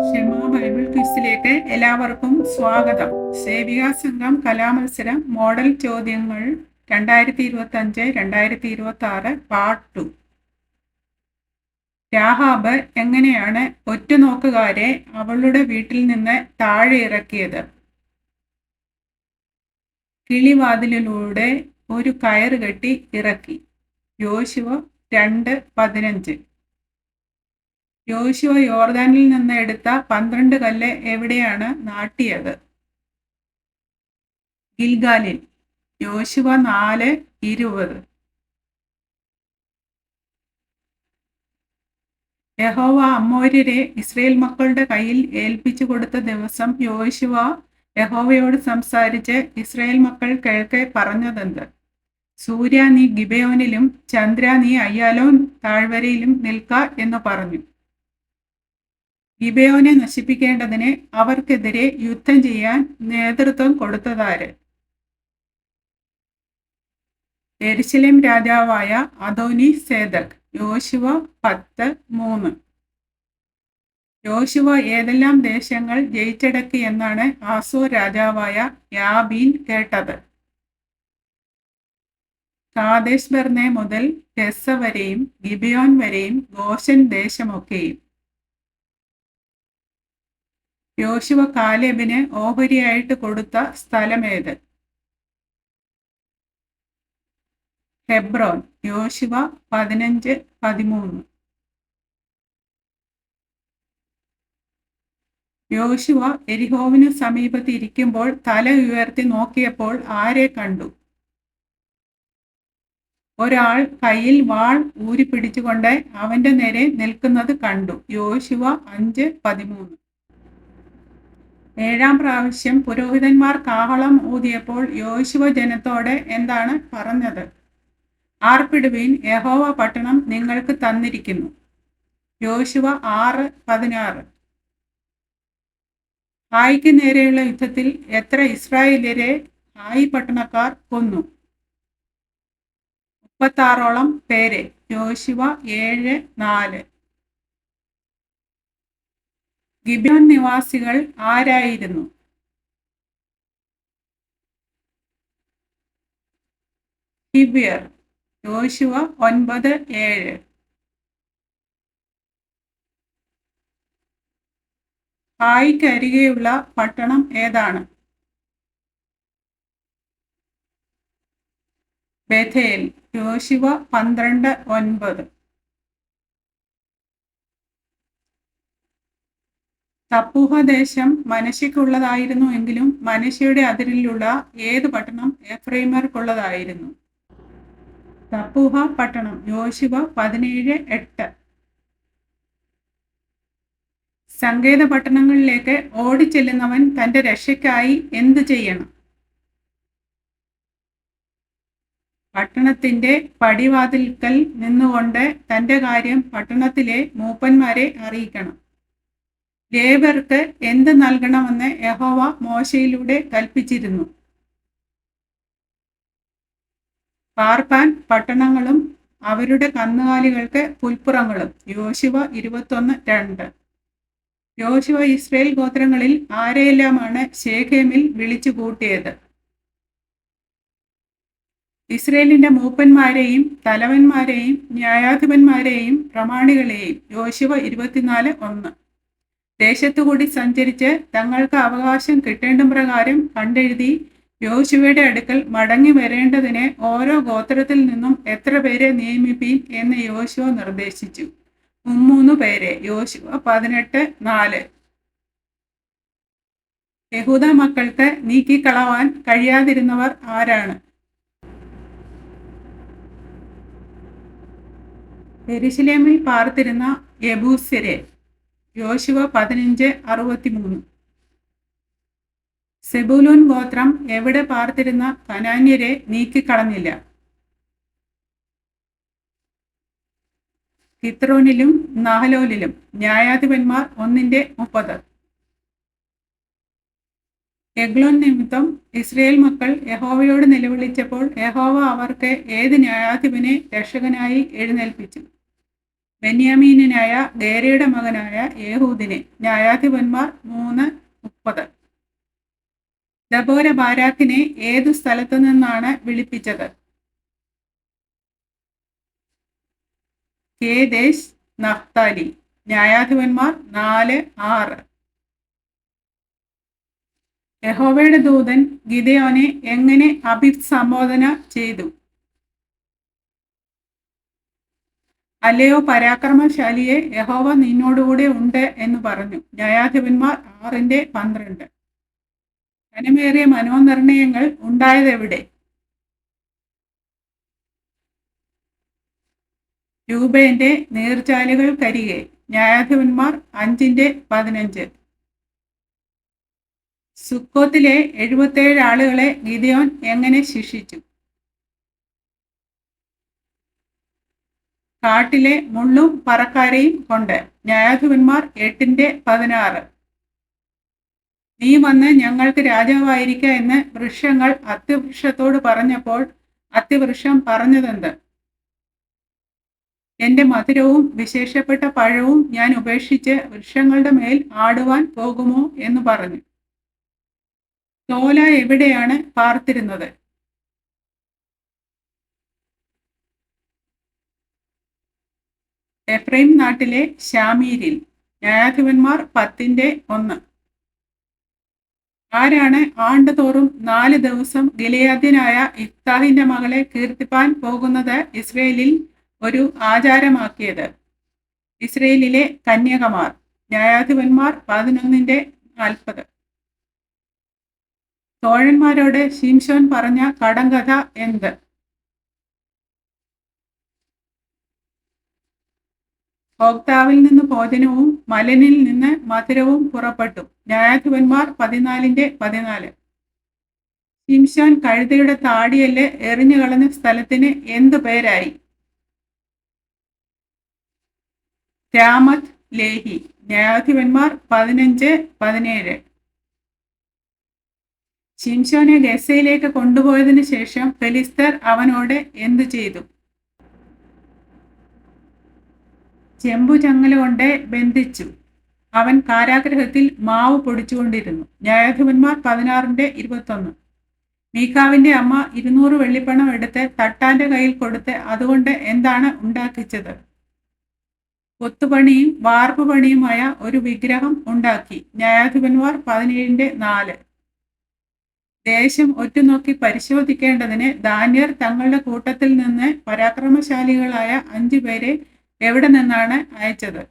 ക്ഷമ ബൈബിൾ ക്വിസിലേക്ക് എല്ലാവർക്കും സ്വാഗതം. സേവികാ സംഘം കലാമത്സരം മോഡൽ ചോദ്യങ്ങൾ 2025-2026 പാർട്ട് 2. രാഹാബ് എങ്ങനെയാണ് ഒറ്റുനോക്കുകാരെ അവളുടെ വീട്ടിൽ നിന്ന് താഴെ ഇറക്കിയത്? കിളിവാതിലിലൂടെ ഒരു കയറ് കെട്ടി ഇറക്കി. യോശുവ 2:15. യോശുവ യോർദാനിൽ നിന്ന് എടുത്ത 12 കല്ല് എവിടെയാണ് നാട്ടിയത്? ഗിൽഗാലിൽ. യോശുവ 4:20. യഹോവ അമ്മോര്യരെ ഇസ്രയേൽ മക്കളുടെ കയ്യിൽ ഏൽപ്പിച്ചു കൊടുത്ത ദിവസം യോശുവ യഹോവയോട് സംസാരിച്ച് ഇസ്രയേൽ മക്കൾ കേൾക്കെ പറഞ്ഞതെന്ത്? സൂര്യ, നീ ഗിബയോനിലും ചന്ദ്ര, നീ അയ്യാലോൻ താഴ്വരയിലും നിൽക്ക എന്ന് പറഞ്ഞു. ഗിബയോനെ നശിപ്പിക്കേണ്ടതിന് അവർക്കെതിരെ യുദ്ധം ചെയ്യാൻ നേതൃത്വം കൊടുത്തതാര്? യെരുശലേം രാജാവായ അദോനി സേദക്. യോശുവ 10:3. യോശുവ ഏതെല്ലാം ദേശങ്ങൾ ജയിച്ചടക്കി എന്നാണ് ആസോർ രാജാവായ യാബീൻ കേട്ടത്? കാദേശ് ബർനെ മുതൽ ഗസ്സ വരെയും ഗിബയോൻ വരെയും ഗോശൻ ദേശമൊക്കെയും. യോശുവ കാലേബിന് ഓഹരിയായിട്ട് കൊടുത്ത സ്ഥലമേത്? ഹെബ്രോൻ. യോശുവ 15:13. യോശുവ എരിഹോവിനു സമീപത്ത് ഇരിക്കുമ്പോൾ തല ഉയർത്തി നോക്കിയപ്പോൾ ആരെ കണ്ടു? ഒരാൾ കയ്യിൽ വാൾ ഊരിപ്പിടിച്ചുകൊണ്ട് അവന്റെ നേരെ നിൽക്കുന്നത് കണ്ടു. യോശുവ 5:13. 7-ാം പ്രാവശ്യം പുരോഹിതന്മാർ കാഹളം ഊതിയപ്പോൾ യോശുവ ജനത്തോട് എന്താണ് പറഞ്ഞത്? ആർപ്പിടുവീൻ, യഹോവ പട്ടണം നിങ്ങൾക്ക് തന്നിരിക്കുന്നു. യോശുവ 6:16. ഹായിക്ക് നേരെയുള്ള യുദ്ധത്തിൽ എത്ര ഇസ്രായേല്യരെ ഹായി പട്ടണക്കാർ കൊന്നു? 36ഓളം പേരെ. യോശുവ 7:4. ഗിബയോൻ നിവാസികൾ ആരായിരുന്നു? ഹിവ്യർ. യോശുവ 9:7. ഹായിക്ക് അരികെയുള്ള പട്ടണം ഏതാണ്? ബേഥേൽ. യോശുവ 12:9. തപ്പൂഹ ദേശം മനശ്ശെക്കുള്ളതായിരുന്നു എങ്കിലും മനശ്ശെയുടെ അതിരിലുള്ള ഏത് പട്ടണം എഫ്രൈമർക്കുള്ളതായിരുന്നു? തപ്പൂഹ പട്ടണം. യോശുവ 17:8. സങ്കേത പട്ടണങ്ങളിലേക്ക് ഓടിച്ചെല്ലുന്നവൻ തന്റെ രക്ഷയ്ക്കായി എന്തു ചെയ്യണം? പട്ടണത്തിന്റെ പടിവാതിൽക്കൽ നിന്നുകൊണ്ട് തന്റെ കാര്യം പട്ടണത്തിലെ മൂപ്പന്മാരെ അറിയിക്കണം. ലേവ്യർക്ക് എന്ത് നൽകണമെന്ന് യഹോവ മോശയിലൂടെ കൽപ്പിച്ചിരുന്നു? പാർപ്പാൻ പട്ടണങ്ങളും അവരുടെ കന്നുകാലികൾക്ക് പുൽപ്പുറങ്ങളും. യോശുവ 21:2. യോശുവ ഇസ്രയേൽ ഗോത്രങ്ങളിൽ ആരെയെല്ലാമാണ് ശേഖേമിൽ വിളിച്ചു കൂട്ടിയത്? ഇസ്രയേലിന്റെ മൂപ്പന്മാരെയും തലവന്മാരെയും ന്യായാധിപന്മാരെയും പ്രമാണികളെയും. യോശുവ 24:1. ദേശത്തുകൂടി സഞ്ചരിച്ച് തങ്ങൾക്ക് അവകാശം കിട്ടേണ്ട പ്രകാരം കണ്ടെഴുതി യോശുവയുടെ അടുക്കൽ മടങ്ങി വരേണ്ടതിന് ഓരോ ഗോത്രത്തിൽ നിന്നും എത്ര പേരെ നിയമിപ്പീൻ എന്ന് യോശുവ നിർദ്ദേശിച്ചു? 3 പേരെ. യോശുവ 18:4. യഹൂദ മക്കൾക്ക് നീക്കിക്കളവാൻ കഴിയാതിരുന്നവർ ആരാണ്? യെരുശലേമിൽ പാർത്തിരുന്ന യെബൂസ്യരെ. യോശുവ 15:63. സെബൂലൂൻ ഗോത്രം എവിടെ പാർത്തിരുന്ന കനാന്യരെ നീക്കിക്കളഞ്ഞില്ല? കിത്രോനിലും നഹലോലിലും. ന്യായാധിപന്മാർ 1:30. എഗ്ലോൻ നിമിത്തം ഇസ്രയേൽ മക്കൾ യഹോവയോട് നിലവിളിച്ചപ്പോൾ യഹോവ അവർക്ക് ഏത് ന്യായാധിപനെ രക്ഷകനായി എഴുന്നേൽപ്പിച്ചു? ബെന്യാമീനായ ഗേരയുടെ മകനായ യേഹൂദിനെ. ന്യായാധിപന്മാർ 3:30. ദബോര ബാരാക്കിനെ ഏതു സ്ഥലത്തു നിന്നാണ് വിളിപ്പിച്ചത്? Kedesh Naphtali. ന്യായാധിപന്മാർ 4:6. യഹോവയുടെ ദൂതൻ ഗിദെയോനെ എങ്ങനെ അഭിസംബോധന ചെയ്തു? അല്ലയോ പരാക്രമശാലിയെ, യഹോവ നിന്നോടുകൂടെ ഉണ്ട് എന്ന് പറഞ്ഞു. ന്യായാധിപന്മാർ 6:12. ഘനമേറിയ മനോനിർണയങ്ങൾ ഉണ്ടായതെവിടെ? രൂബേന്റെ നീർച്ചാലുകൾക്കരികെ. ന്യായാധിപന്മാർ 5:15. സുക്കോത്തിലെ 77 ആളുകളെ ഗിദെയോൻ എങ്ങനെ ശിക്ഷിച്ചു? കാട്ടിലെ മുള്ളും പറക്കാരെയും കൊണ്ട്. ന്യായാധിപന്മാർ 8:16. നീ വന്ന് ഞങ്ങൾക്ക് രാജാവായിരിക്ക എന്ന് വൃക്ഷങ്ങൾ അത്തിവൃക്ഷത്തോട് പറഞ്ഞപ്പോൾ അത്തിവൃക്ഷം പറഞ്ഞതെന്ത്? എന്റെ മധുരവും വിശേഷപ്പെട്ട പഴവും ഞാൻ ഉപേക്ഷിച്ച് വൃക്ഷങ്ങളുടെ മേൽ ആടുവാൻ പോകുമോ എന്ന് പറഞ്ഞു. തോല എവിടെയാണ് പാർത്തിരുന്നത്? എഫ്രൈം നാട്ടിലെ ശാമീരിൽ. ന്യായാധിപന്മാർ 10:1. ആരാണ് ആണ്ടുതോറും 4 ദിവസം ഗിലെയാദ്യനായ ഇഫ്താഹിന്റെ മകളെ കീർത്തിപ്പാൻ പോകുന്നത് ഇസ്രയേലിൽ ഒരു ആചാരമാക്കിയത്? ഇസ്രയേലിലെ കന്യകമാർ. ന്യായാധിപന്മാർ 11:40. തോഴന്മാരോട് ശിംശോൻ പറഞ്ഞ കടങ്കഥ എന്ത്? ഭോക്താവിൽ നിന്ന് ഭോജനവും മലനിൽ നിന്ന് മധുരവും പുറപ്പെട്ടു. ന്യായാധിപന്മാർ 14:14. ശിംശോൻ കഴുതയുടെ താടിയല് എറിഞ്ഞു കളഞ്ഞ സ്ഥലത്തിന് എന്തു പേരായി? രാമത്ത് ലേഹി. ന്യായാധിപന്മാർ 15:17. ശിംശോനെ ഗസയിലേക്ക് കൊണ്ടുപോയതിനു ശേഷം ഫെലിസ്തർ അവനോട് എന്തു ചെയ്തു? ചെമ്പുചങ്ങല കൊണ്ട് ബന്ധിച്ചു. അവൻ കാരാഗൃഹത്തിൽ മാവ് പൊടിച്ചുകൊണ്ടിരുന്നു. ന്യായാധിപന്മാർ 16:21. മീഖാവിന്റെ അമ്മ 200 വെള്ളിപ്പണം എടുത്ത് തട്ടാന്റെ കയ്യിൽ കൊടുത്ത് അതുകൊണ്ട് എന്താണ് ഉണ്ടാക്കിച്ചത്? കൊത്തുപണിയും വാർപ്പുപണിയുമായ ഒരു വിഗ്രഹം ഉണ്ടാക്കി. ന്യായാധിപന്മാർ 17:4. ദേശം ഒറ്റുനോക്കി പരിശോധിക്കേണ്ടതിന് ദാന്യർ തങ്ങളുടെ കൂട്ടത്തിൽ നിന്ന് പരാക്രമശാലികളായ 5 പേരെ എവിടെ നിന്നാണ് അയച്ചത്?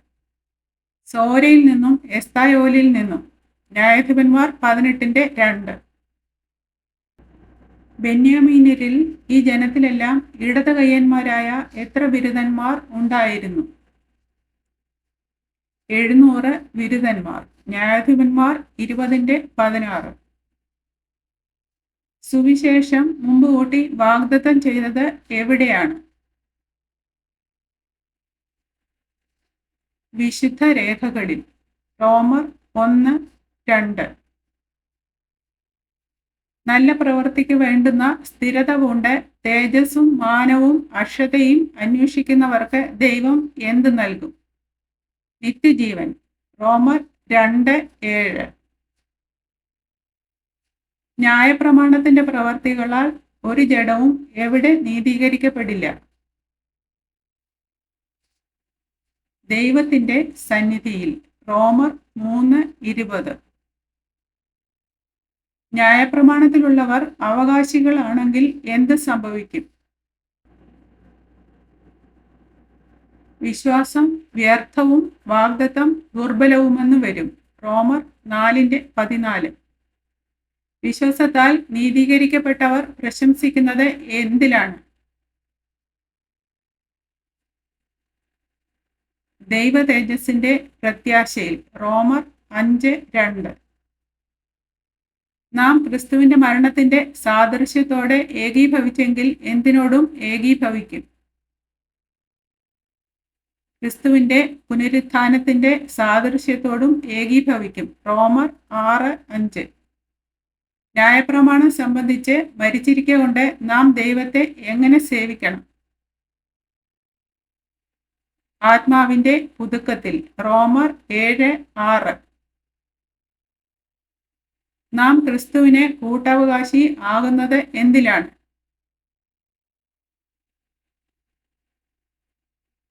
സോരയിൽ നിന്നും എസ്തായോലിൽ നിന്നും. ന്യായാധിപന്മാർ 18:2. ബെന്യാമീന്യരിൽ ഈ ജനത്തിലെല്ലാം ഇടത് കയ്യന്മാരായ എത്ര ബിരുദന്മാർ ഉണ്ടായിരുന്നു? 700 ബിരുദന്മാർ. ന്യായാധിപന്മാർ 20:16. സുവിശേഷം മുമ്പ് കൂട്ടി വാഗ്ദത്തം ചെയ്തത് എവിടെയാണ്? വിശുദ്ധ രേഖകളിൽ. റോമർ 1:2. നല്ല പ്രവൃത്തിക്ക് വേണ്ടുന്ന സ്ഥിരത കൊണ്ട് തേജസ്സും മാനവും അക്ഷതയും അന്വേഷിക്കുന്നവർക്ക് ദൈവം എന്ത് നൽകും? നിത്യജീവൻ. റോമർ 2:7. ന്യായപ്രമാണത്തിന്റെ പ്രവർത്തികളാൽ ഒരു ജഡവും എവിടെ നീതീകരിക്കപ്പെടില്ല? ദൈവത്തിന്റെ സന്നിധിയിൽ. റോമർ 3:20. ന്യായപ്രമാണത്തിലുള്ളവർ അവകാശികളാണെങ്കിൽ എന്ത് സംഭവിക്കും? വിശ്വാസം വ്യർത്ഥവും വാഗ്ദത്തം ദുർബലവുമെന്ന് വരും. റോമർ 4:14. വിശ്വാസത്താൽ നീതീകരിക്കപ്പെട്ടവർ പ്രശംസിക്കുന്നത് എന്തിലാണ്? ദൈവ തേജസ്സിന്റെ പ്രത്യാശയിൽ. റോമർ 5:2. നാം ക്രിസ്തുവിന്റെ മരണത്തിന്റെ സാദൃശ്യത്തോടെ ഏകീഭവിച്ചെങ്കിൽ എന്തിനോടും ഏകീഭവിക്കും? ക്രിസ്തുവിന്റെ പുനരുത്ഥാനത്തിന്റെ സാദൃശ്യത്തോടും ഏകീഭവിക്കും. റോമർ 6:5. ന്യായപ്രമാണം സംബന്ധിച്ച് മരിച്ചിരിക്കൊണ്ട് നാം ദൈവത്തെ എങ്ങനെ സേവിക്കണം? ആത്മാവിന്റെ പുതുക്കത്തിൽ. റോമർ 7:6. നാം ക്രിസ്തുവിനെ കൂട്ടവകാശി ആകുന്നത് എന്തിലാണ്?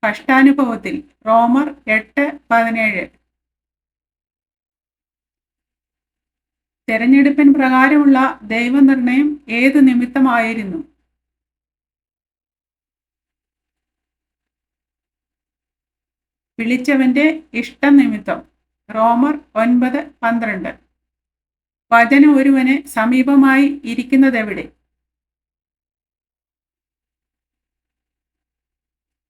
കഷ്ടാനുഭവത്തിൽ. റോമർ 8:17. തെരഞ്ഞെടുപ്പിൻ പ്രകാരമുള്ള ദൈവനിർണയം ഏതു നിമിത്തമായിരുന്നു? വിളിച്ചവന്റെ ഇഷ്ടനിമിത്തം. റോമർ 9:12. വചനം ഒരുവന് സമീപമായി ഇരിക്കുന്നതെവിടെ?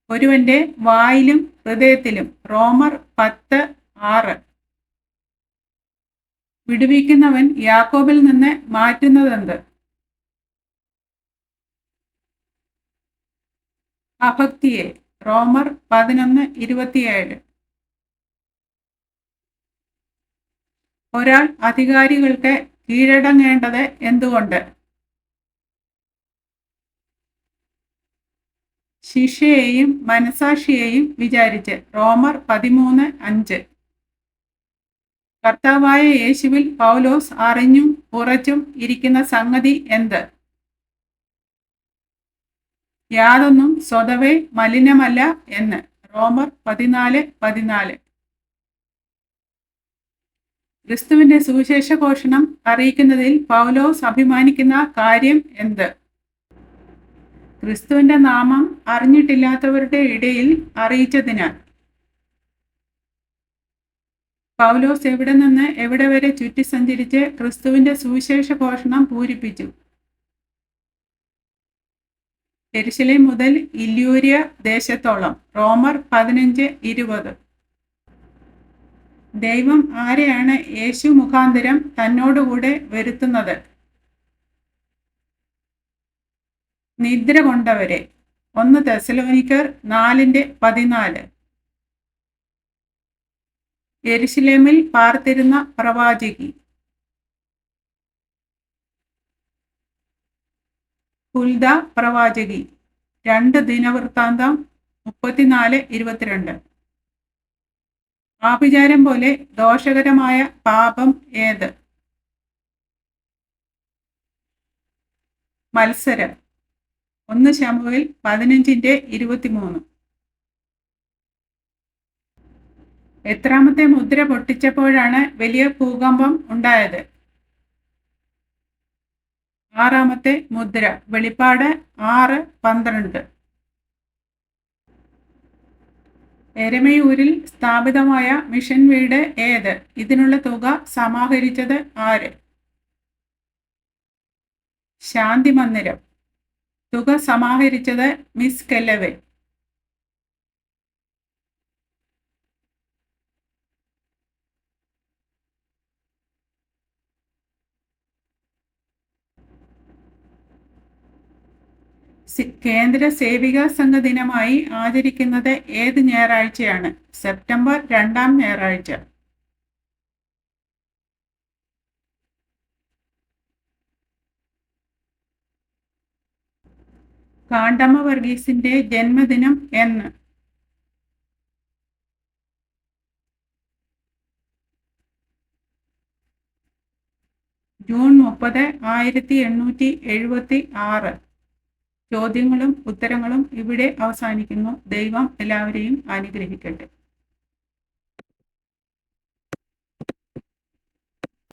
ഒരുവന്റെ വായിലും ഹൃദയത്തിലും. റോമർ 10:6. വിടുവിക്കുന്നവൻ യാക്കോബിൽ നിന്ന് മാറ്റുന്നതെന്ത്? അഭക്തിയെ. റോമർ 11:27. ഒരാൾ അധികാരികൾക്ക് കീഴടങ്ങേണ്ടത് എന്തുകൊണ്ട്? ശിക്ഷയെയും മനസാക്ഷിയെയും വിചാരിച്ച്. റോമർ 13:5. കർത്താവായ യേശുവിൽ പൗലോസ് അറിഞ്ഞും ഉറച്ചും ഇരിക്കുന്ന സംഗതി എന്ത്? യാതൊന്നും സ്വതവേ മലിനമല്ല എന്ന്. റോമർ 14:14. ക്രിസ്തുവിന്റെ സുവിശേഷ ഘോഷണം അറിയിക്കുന്നതിൽ പൗലോസ് അഭിമാനിക്കുന്ന കാര്യം എന്ത്? ക്രിസ്തുവിന്റെ നാമം അറിഞ്ഞിട്ടില്ലാത്തവരുടെ ഇടയിൽ അറിയിച്ചതിനാൽ. പൗലോസ് എവിടെ നിന്ന് എവിടെ വരെ ചുറ്റി സഞ്ചരിച്ച് ക്രിസ്തുവിന്റെ സുവിശേഷ ഘോഷണം പൂരിപ്പിച്ചു? യെരുശലേം മുതൽ ഇല്യൂരിയ ദേശത്തോളം. റോമർ 15:20. ദൈവം ആരെയാണ് യേശു മുഖാന്തരം തന്നോടുകൂടെ വരുത്തുന്നത്? നിദ്ര കൊണ്ടവരെ. 1 തെസ്സലോനിക്കർ 4:14. യെരുശലേമിൽ പാർത്തിരുന്ന പ്രവാചകി. ഹുൽദ പ്രവാചകി. 2 ദിനവൃത്താന്തം 34:22. ആഭിചാരം പോലെ ദോഷകരമായ പാപം ഏത്? മത്സരം. 1 ശമൂവേൽ 15:23. എത്രാമത്തെ മുദ്ര പൊട്ടിച്ചപ്പോഴാണ് വലിയ ഭൂകമ്പം ഉണ്ടായത്? 6-ാമത്തെ മുദ്ര. വെളിപ്പാട് 6:12. എരമയൂരിൽ സ്ഥാപിതമായ മിഷൻ വീട് ഏത്? ഇതിനുള്ള തുക സമാഹരിച്ചത് ആര്? ശാന്തി മന്ദിരം. തുക സമാഹരിച്ചത് മിസ് കെല്ലവെ. കേന്ദ്ര സേവികാ സംഘ ദിനമായി ആചരിക്കുന്നത് ഏത് ഞായറാഴ്ചയാണ്? സെപ്റ്റംബർ 2-ാം ഞായറാഴ്ച. കാണ്ടമ്മ വർഗീസിന്റെ ജന്മദിനം എന്ന്? ജൂൺ 30, 1876. ചോദ്യങ്ങളും ഉത്തരങ്ങളും ഇവിടെ അവസാനിക്കുന്നു. ദൈവം എല്ലാവരെയും അനുഗ്രഹിക്കട്ടെ.